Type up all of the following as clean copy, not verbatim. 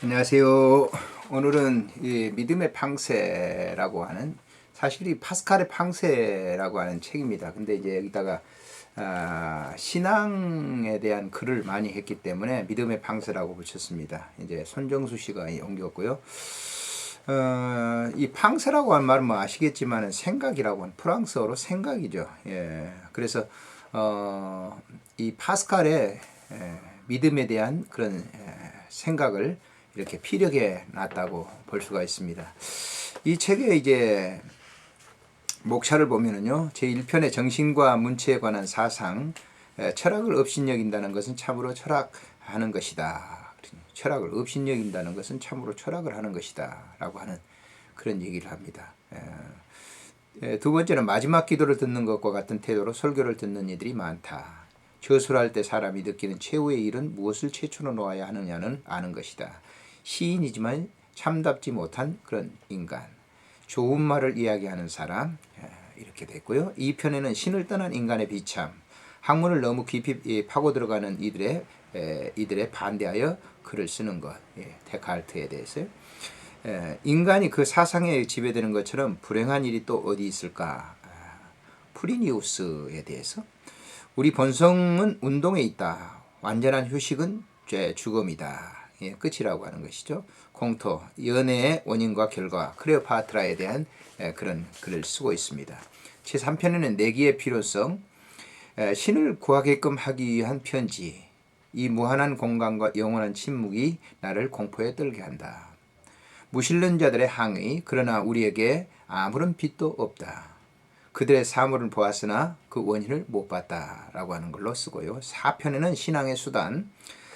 안녕하세요. 오늘은 이 믿음의 팡세라고 하는, 사실 이 파스칼의 팡세라고 하는 책입니다. 근데 이제 여기다가 신앙에 대한 글을 많이 했기 때문에 믿음의 팡세라고 붙였습니다. 이제 손정수 씨가 옮겼고요. 이 팡세라고 하는 말은 뭐 아시겠지만 생각이라고 하는, 프랑스어로 생각이죠. 예. 그래서 이 파스칼의 믿음에 대한 그런 생각을 이렇게 피력해 놨다고 볼 수가 있습니다. 이 책에 이제 목차를 보면은요, 제1편의 정신과 문체에 관한 사상, 철학을 업신여긴다는 것은 참으로 철학하는 것이다. 철학을 업신여긴다는 것은 참으로 철학을 하는 것이다. 라고 하는 그런 얘기를 합니다. 두 번째는 마지막 기도를 듣는 것과 같은 태도로 설교를 듣는 이들이 많다. 저술할 때 사람이 느끼는 최후의 일은 무엇을 최초로 놓아야 하느냐는 아는 것이다. 시인이지만 참답지 못한 그런 인간, 좋은 말을 이야기하는 사람, 이렇게 됐고요. 이 편에는 신을 떠난 인간의 비참, 학문을 너무 깊이 파고 들어가는 이들의 반대하여 글을 쓰는 것, 데카르트에 대해서요. 인간이 그 사상에 지배되는 것처럼 불행한 일이 또 어디 있을까? 프리니우스에 대해서, 우리 본성은 운동에 있다. 완전한 휴식은 죽음이다. 끝이라고 하는 것이죠. 공토, 연애의 원인과 결과, 클레오파트라에 대한 그런 글을 쓰고 있습니다. 제3편에는 내기의 필요성, 신을 구하게끔 하기 위한 편지, 이 무한한 공간과 영원한 침묵이 나를 공포에 떨게 한다. 무신론 자들의 항의, 그러나 우리에게 아무런 빛도 없다. 그들의 사물을 보았으나 그 원인을 못 봤다라고 하는 걸로 쓰고요. 4편에는 신앙의 수단,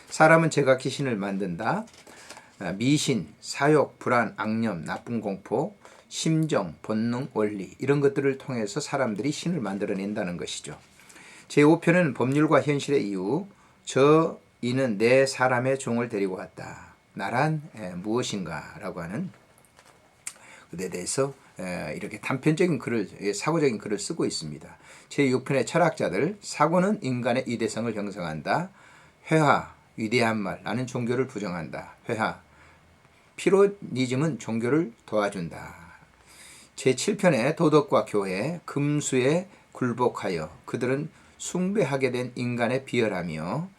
사람은 제각기 신을 만든다. 미신, 사욕, 불안, 악념, 나쁜 공포, 심정, 본능, 원리, 이런 것들을 통해서 사람들이 신을 만들어낸다는 것이죠. 제5편은 법률과 현실의 이유, 저 이는 내 사람의 종을 데리고 왔다. 나란 무엇인가 라고 하는 그에 대해서 이렇게 단편적인 글을, 사고적인 글을 쓰고 있습니다. 제6편의 철학자들, 사고는 인간의 이대성을 형성한다. 회화, 위대한 말, 나는 종교를 부정한다. 회화, 피로니즘은 종교를 도와준다. 제7편의 도덕과 교회, 금수에 굴복하여 그들은 숭배하게 된 인간의 비열하며,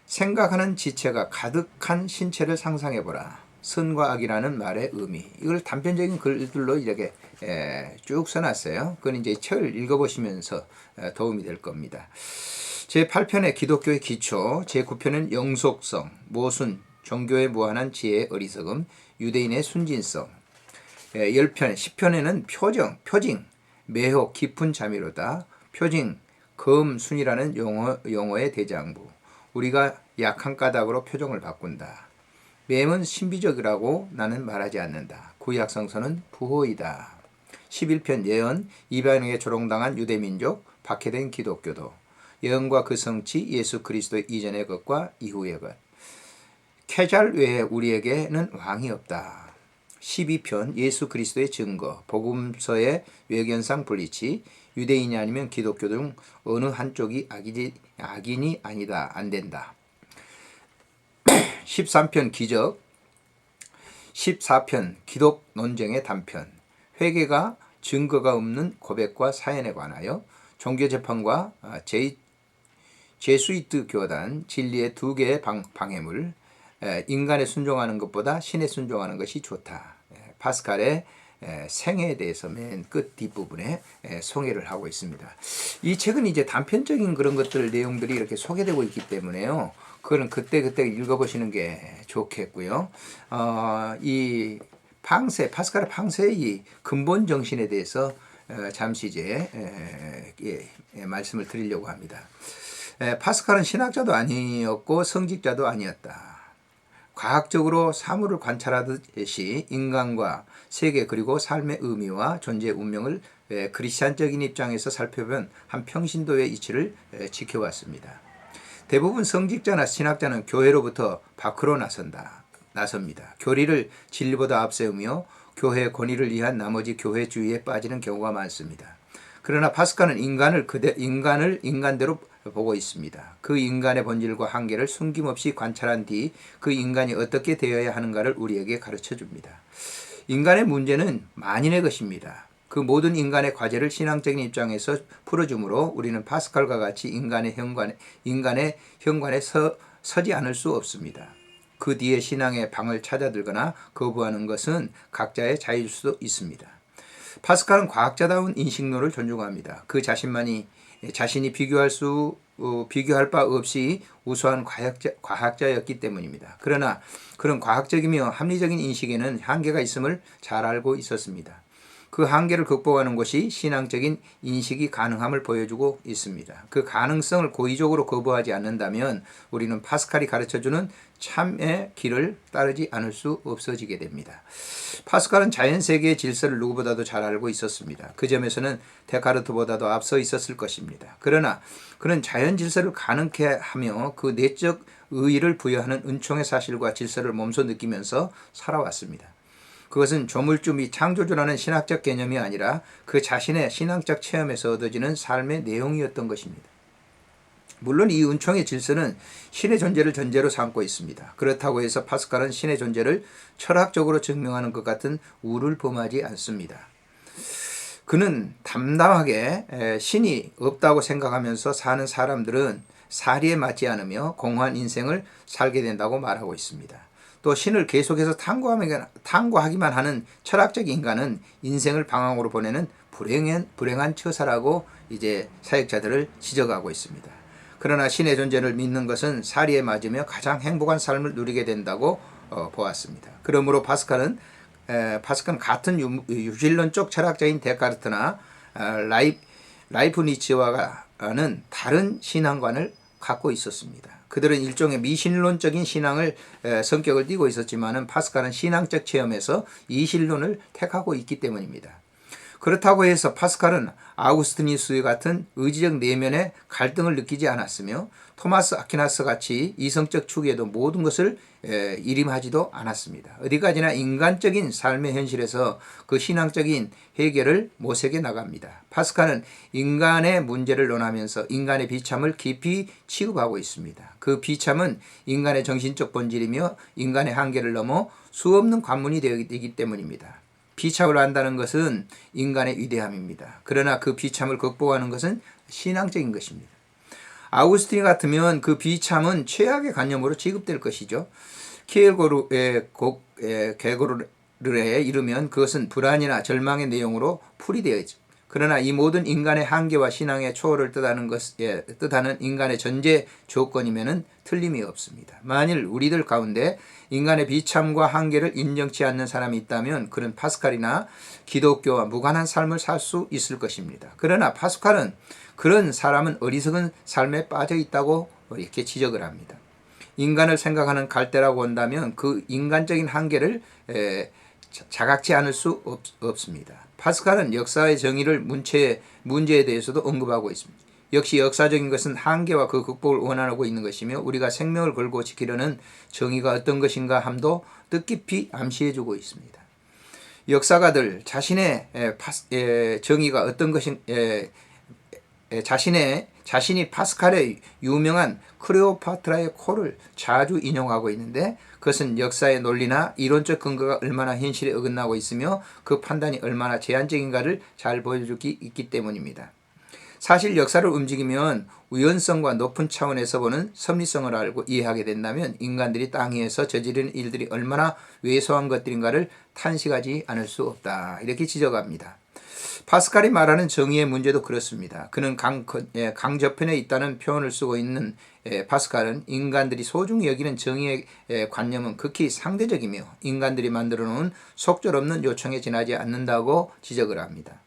생각하는 지체가 가득한 신체를 상상해보라. 선과 악이라는 말의 의미. 이걸 단편적인 글들로 이렇게 쭉 써놨어요. 그건 이제 책을 읽어보시면서 도움이 될 겁니다. 제8편의 기독교의 기초, 제9편은 영속성, 모순, 종교의 무한한 지혜의 어리석음, 유대인의 순진성, 10편, 10편에는 표징, 매혹, 깊은 자미로다, 표징, 검순이라는 용어의 대장부, 우리가 약한 까닭으로 표정을 바꾼다. 맴은 신비적이라고 나는 말하지 않는다. 구약성서는 부호이다. 11편 예언, 이방인에게 조롱당한 유대민족, 박해된 기독교도, 예언과 그 성취, 예수 그리스도의 이전의 것과 이후의 것. 케잘 외에 우리에게는 왕이 없다. 12편 예수 그리스도의 증거, 복음서의 외견상 불리치, 유대인이 아니면 기독교 등 어느 한쪽이 악인이 아니다, 안 된다. 13편 기적, 14편 기독 논쟁의 단편, 회개가 증거가 없는 고백과 사연에 관하여, 종교재판과 제수이트 교단, 진리의 두 개의 방해물, 인간에 순종하는 것보다 신에 순종하는 것이 좋다. 파스칼의 생애에 대해서 맨 끝 뒷부분에 소개를 하고 있습니다. 이 책은 이제 단편적인 그런 것들 내용들이 이렇게 소개되고 있기 때문에요. 그거는 그때 읽어보시는 게 좋겠고요. 이 파스칼의 팡세의 이 근본 정신에 대해서 잠시 이제 말씀을 드리려고 합니다. 파스칼은 신학자도 아니었고 성직자도 아니었다. 과학적으로 사물을 관찰하듯이 인간과 세계 그리고 삶의 의미와 존재의 운명을 크리스찬적인 입장에서 살펴본 한 평신도의 이치를 지켜왔습니다. 대부분 성직자나 신학자는 교회로부터 밖으로 나섭니다. 교리를 진리보다 앞세우며 교회의 권위를 위한 나머지 교회 주의에 빠지는 경우가 많습니다. 그러나 파스칼은 인간을 인간대로 보고 있습니다. 그 인간의 본질과 한계를 숨김없이 관찰한 뒤 그 인간이 어떻게 되어야 하는가를 우리에게 가르쳐 줍니다. 인간의 문제는 만인의 것입니다. 그 모든 인간의 과제를 신앙적인 입장에서 풀어주므로 우리는 파스칼과 같이 인간의 현관에 서지 않을 수 없습니다. 그 뒤에 신앙의 방을 찾아들거나 거부하는 것은 각자의 자유일 수도 있습니다. 파스칼은 과학자다운 인식론을 존중합니다. 그 자신이 비교할 바 없이 우수한 과학자였기 때문입니다. 그러나 그런 과학적이며 합리적인 인식에는 한계가 있음을 잘 알고 있었습니다. 그 한계를 극복하는 것이 신앙적인 인식이 가능함을 보여주고 있습니다. 그 가능성을 고의적으로 거부하지 않는다면 우리는 파스칼이 가르쳐주는 참의 길을 따르지 않을 수 없어지게 됩니다. 파스칼은 자연세계의 질서를 누구보다도 잘 알고 있었습니다. 그 점에서는 데카르트보다도 앞서 있었을 것입니다. 그러나 그는 자연 질서를 가능케 하며 그 내적 의의를 부여하는 은총의 사실과 질서를 몸소 느끼면서 살아왔습니다. 그것은 조물주 및 창조주라는 신학적 개념이 아니라 그 자신의 신앙적 체험에서 얻어지는 삶의 내용이었던 것입니다. 물론 이 은총의 질서는 신의 존재를 전제로 삼고 있습니다. 그렇다고 해서 파스칼은 신의 존재를 철학적으로 증명하는 것 같은 우를 범하지 않습니다. 그는 담담하게 신이 없다고 생각하면서 사는 사람들은 사리에 맞지 않으며 공허한 인생을 살게 된다고 말하고 있습니다. 또 신을 계속해서 탐구하기만 하는 철학적 인간은 인생을 방황으로 보내는 불행한 처사라고 이제 사역자들을 지적하고 있습니다. 그러나 신의 존재를 믿는 것은 사리에 맞으며 가장 행복한 삶을 누리게 된다고 보았습니다. 그러므로 파스칼은 같은 유실론적 철학자인 데카르트나 라이프니츠와는 다른 신앙관을 갖고 있었습니다. 그들은 일종의 미신론적인 성격을 띠고 있었지만 파스칼은 신앙적 체험에서 이신론을 택하고 있기 때문입니다. 그렇다고 해서 파스칼은 아우구스티누스 같은 의지적 내면의 갈등을 느끼지 않았으며 토마스 아퀴나스 같이 이성적 추구에도 모든 것을 일임하지도 않았습니다. 어디까지나 인간적인 삶의 현실에서 그 신앙적인 해결을 모색해 나갑니다. 파스칼은 인간의 문제를 논하면서 인간의 비참을 깊이 취급하고 있습니다. 그 비참은 인간의 정신적 본질이며 인간의 한계를 넘어 수없는 관문이 되기 때문입니다. 비참을 안다는 것은 인간의 위대함입니다. 그러나 그 비참을 극복하는 것은 신앙적인 것입니다. 아우구스틴 같으면 그 비참은 최악의 관념으로 취급될 것이죠. 키엘고르의 개고르에 이르면 그것은 불안이나 절망의 내용으로 풀이되어 있죠. 그러나 이 모든 인간의 한계와 신앙의 초월을 뜻하는 인간의 전제 조건이면은 틀림이 없습니다. 만일 우리들 가운데 인간의 비참과 한계를 인정치 않는 사람이 있다면 그는 파스칼이나 기독교와 무관한 삶을 살 수 있을 것입니다. 그러나 파스칼은 그런 사람은 어리석은 삶에 빠져 있다고 이렇게 지적을 합니다. 인간을 생각하는 갈대라고 한다면 그 인간적인 한계를 자각치 않을 수 없습니다. 파스칼은 역사의 정의를 문제에 대해서도 언급하고 있습니다. 역시 역사적인 것은 한계와 그 극복을 원하고 있는 것이며 우리가 생명을 걸고 지키려는 정의가 어떤 것인가 함도 뜻깊이 암시해주고 있습니다. 역사가들 자신의 정의가 어떤 자신이 파스칼의 유명한 클레오파트라의 코를 자주 인용하고 있는데 그것은 역사의 논리나 이론적 근거가 얼마나 현실에 어긋나고 있으며 그 판단이 얼마나 제한적인가를 잘 보여주기 있기 때문입니다. 사실 역사를 움직이면 우연성과 높은 차원에서 보는 섭리성을 알고 이해하게 된다면 인간들이 땅 위에서 저지르는 일들이 얼마나 왜소한 것들인가를 탄식하지 않을 수 없다. 이렇게 지적합니다. 파스칼이 말하는 정의의 문제도 그렇습니다. 그는 강저편에 있다는 표현을 쓰고 있는 파스칼은 인간들이 소중히 여기는 정의의 관념은 극히 상대적이며 인간들이 만들어 놓은 속절없는 요청에 지나지 않는다고 지적을 합니다.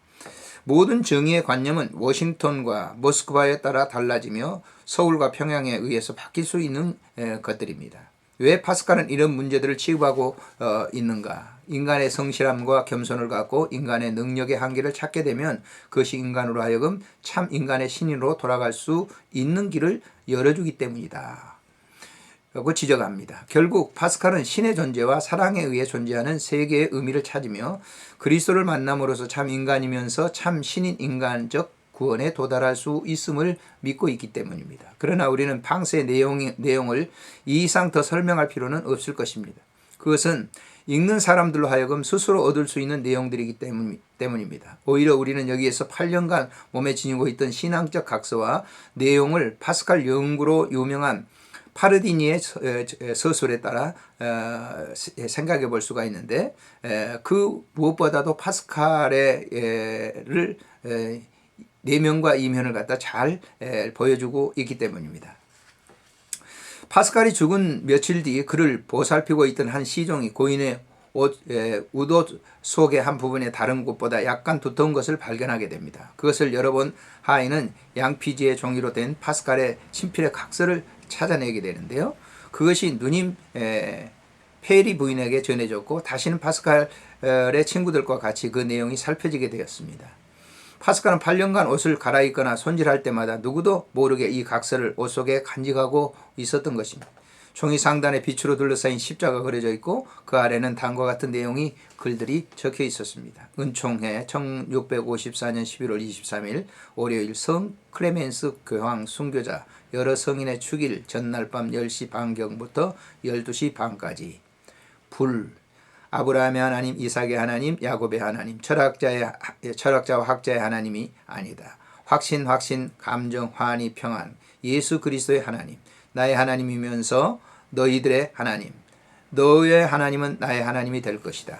모든 정의의 관념은 워싱턴과 모스크바에 따라 달라지며 서울과 평양에 의해서 바뀔 수 있는 것들입니다. 왜 파스칼은 이런 문제들을 취급하고 있는가? 인간의 성실함과 겸손을 갖고 인간의 능력의 한계를 찾게 되면 그것이 인간으로 하여금 참 인간의 신인으로 돌아갈 수 있는 길을 열어주기 때문이다. 라고 지적합니다. 결국 파스칼은 신의 존재와 사랑에 의해 존재하는 세계의 의미를 찾으며 그리스도를 만남으로써 참 인간이면서 참 신인 인간적 구원에 도달할 수 있음을 믿고 있기 때문입니다. 그러나 우리는 팡세의 내용을 이 이상 더 설명할 필요는 없을 것입니다. 그것은 읽는 사람들로 하여금 스스로 얻을 수 있는 내용들이기 때문입니다. 오히려 우리는 여기에서 8년간 몸에 지니고 있던 신앙적 각서와 내용을 파스칼 연구로 유명한 파르디니의 서술에 따라 생각해 볼 수가 있는데, 그 무엇보다도 파스칼의 내면과 이면을 갖다 잘 보여주고 있기 때문입니다. 파스칼이 죽은 며칠 뒤 그를 보살피고 있던 한 시종이 고인의 웃옷 속의 한 부분에 다른 곳보다 약간 두터운 것을 발견하게 됩니다. 그것을 열어본 하인은 양피지의 종이로 된 파스칼의 친필의 각서를 찾아내게 되는데요. 그것이 누님 페리 부인에게 전해졌고 다시는 파스칼의 친구들과 같이 그 내용이 살펴지게 되었습니다. 파스칼은 8년간 옷을 갈아입거나 손질할 때마다 누구도 모르게 이 각서를 옷 속에 간직하고 있었던 것입니다. 종이 상단에 빛으로 둘러싸인 십자가 그려져 있고 그 아래는 다음과 같은 내용이 글들이 적혀 있었습니다. 은총회 1654년 11월 23일 월요일 성 클레멘스 교황 순교자 여러 성인의 축일 전날 밤 10시 반경부터 12시 반까지. 불 아브라함의 하나님, 이삭의 하나님, 야곱의 하나님, 철학자와 학자의 하나님이 아니다. 확신, 감정, 환희, 평안, 예수 그리스도의 하나님, 나의 하나님이면서 너희들의 하나님, 너의 하나님은 나의 하나님이 될 것이다.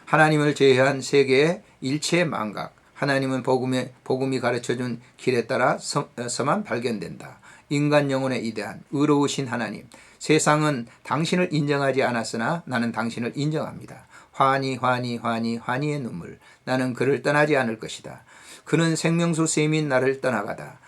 하나님을 제외한 세계의 일체의 망각, 하나님은 복음이 가르쳐준 길에 따라서만 발견된다. 인간 영혼의 이대한 의로우신 하나님, 세상은 당신을 인정하지 않았으나 나는 당신을 인정합니다. 환희의 눈물, 나는 그를 떠나지 않을 것이다. 그는 생명수 셈인 나를 떠나가다.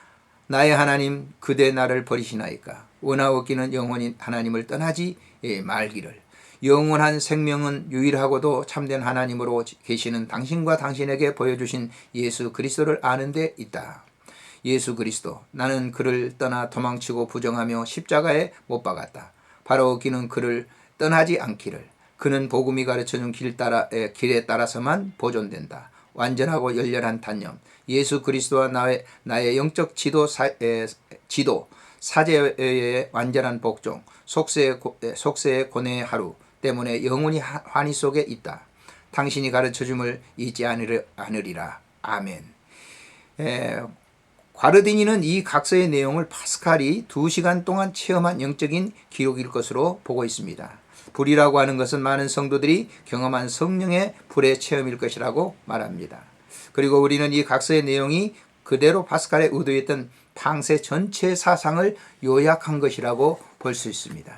나의 하나님, 그대 나를 버리시나이까. 원하옵기는 영원히 하나님을 떠나지 말기를. 영원한 생명은 유일하고도 참된 하나님으로 계시는 당신과 당신에게 보여주신 예수 그리스도를 아는 데 있다. 예수 그리스도, 나는 그를 떠나 도망치고 부정하며 십자가에 못 박았다. 바라옵기는 그를 떠나지 않기를. 그는 복음이 가르쳐준 길에 따라서만 보존된다. 완전하고 열렬한 단념, 예수 그리스도와 나의 영적 지도, 사제의 완전한 복종, 속세의 고뇌의 하루 때문에 영원히 환희 속에 있다. 당신이 가르쳐줌을 잊지 않으리라. 아멘. 과르디니는 이 각서의 내용을 파스칼이 2시간 동안 체험한 영적인 기록일 것으로 보고 있습니다. 불이라고 하는 것은 많은 성도들이 경험한 성령의 불의 체험일 것이라고 말합니다. 그리고 우리는 이 각서의 내용이 그대로 파스칼의 의도했던 팡세 전체 사상을 요약한 것이라고 볼 수 있습니다.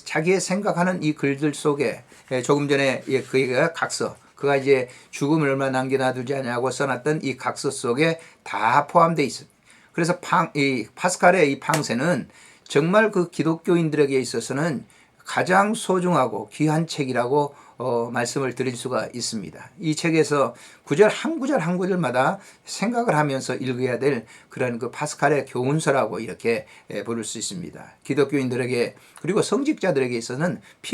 자기의 생각하는 이 글들 속에 조금 전에 그가 각서, 그가 이제 죽음을 얼마 남겨놔두지 않냐고 써놨던 이 각서 속에 다 포함되어 있습니다. 그래서 이 파스칼의 이 팡세는 정말 그 기독교인들에게 있어서는 가장 소중하고 귀한 책이라고 말씀을 드릴 수가 있습니다. 이 책에서 한 구절마다 생각을 하면서 읽어야 될 그런 그 파스칼의 교훈서라고 이렇게 부를 수 있습니다. 기독교인들에게 그리고 성직자들에게 있어서는